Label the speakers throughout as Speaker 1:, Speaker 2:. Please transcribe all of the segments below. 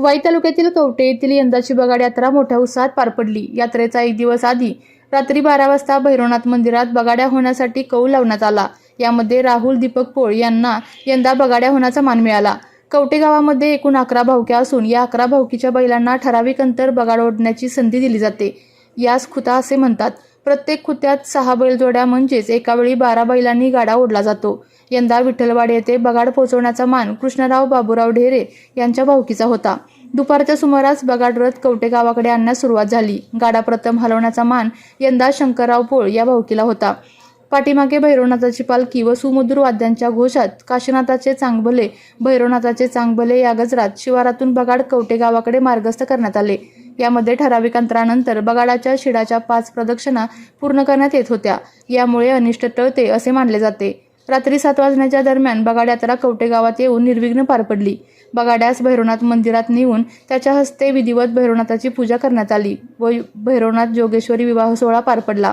Speaker 1: वाई तालुक्यातील कवठे येथील यंदाची बगाड यात्रा मोठ्या उत्साहात पार पडली। यात्रेचा एक दिवस आधी रात्री 12 वाजता भैरवनाथ मंदिरात बगाड्या होण्यासाठी कौल लावण्यात आला। यामध्ये राहुल दीपक पोळ यांना यंदा बगाड्या होण्याचा मान मिळाला। कवठे गावामध्ये एकूण 11 भावक्या असून या 11 भावकीच्या बैलांना ठराविक अंतर बगाड ओढण्याची संधी दिली जाते। यास खुता असे म्हणतात। प्रत्येक खुत्यात 6 बैलजोड्या म्हणजेच एका वेळी 12 बैलांनी गाडा ओढला जातो। यंदा विठ्ठलवाडी येथे बगाड पोहोचवण्याचा मान कृष्णराव बाबूराव ढेरे यांच्या भावकीचा होता। दुपारच्या सुमारास बगाड रथ कवठे गावाकडे आणण्यास सुरुवात झाली। गाडा प्रथम हलवण्याचा मान यंदा शंकरराव पोळ या भावकीला होता। पाठीमागे भैरवनाथाची पालखी व सुमधुर वाद्यांच्या घोषात काशीनाथाचे चांगभले, भैरवनाथाचे चांगभले या गजरात शिवारातून बगाड कवठे गावाकडे मार्गस्थ करण्यात आले। यामध्ये ठराविक अंतरानंतर बगाडाच्या शिडाच्या 5 प्रदक्षिणा पूर्ण करण्यात येत होत्या। यामुळे अनिष्ट टळते असे मानले जाते। रात्री 7 वाजण्याच्या दरम्यान बगाड यात्रा कवठे गावात येऊन निर्विघ्न पार पडली। बगाड्यास भैरवनाथ मंदिरात नेऊन त्याच्या हस्ते विधिवत भैरवनाथाची पूजा करण्यात आली व भैरवनाथ जोगेश्वरी विवाह सोहळा पार पडला।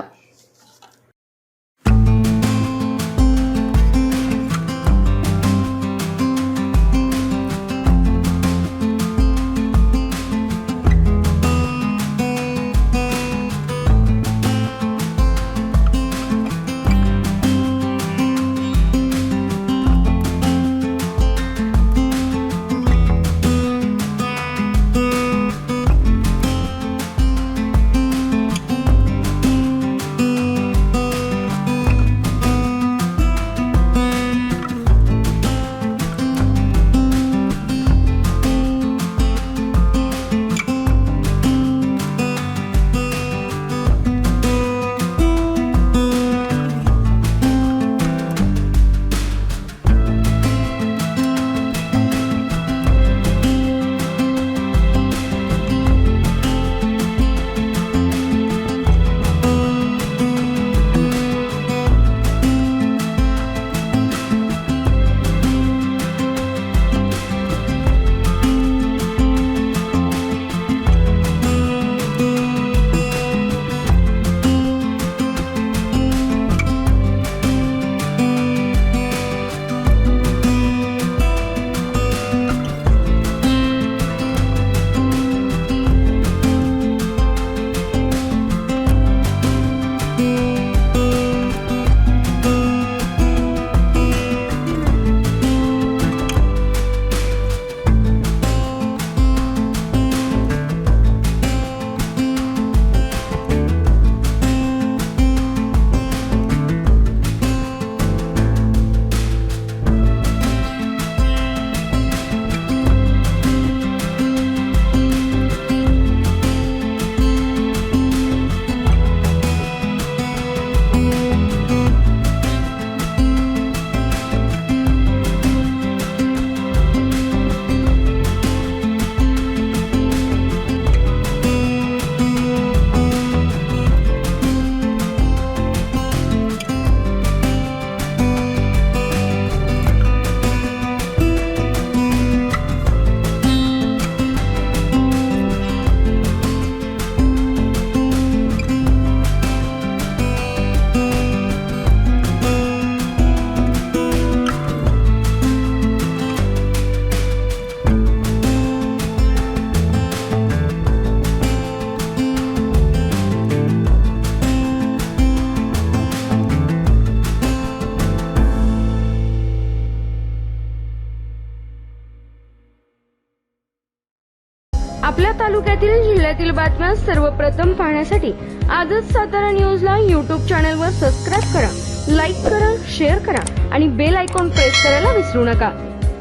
Speaker 2: आपल्या तालुक्यातील जिल्ह्यातील बातम्या सर्वप्रथम पाहण्यासाठी आजच सातारा न्यूजला YouTube चॅनलवर सबस्क्राइब करा, लाईक करा, शेअर करा आणि बेल आयकॉन प्रेस करायला विसरू नका।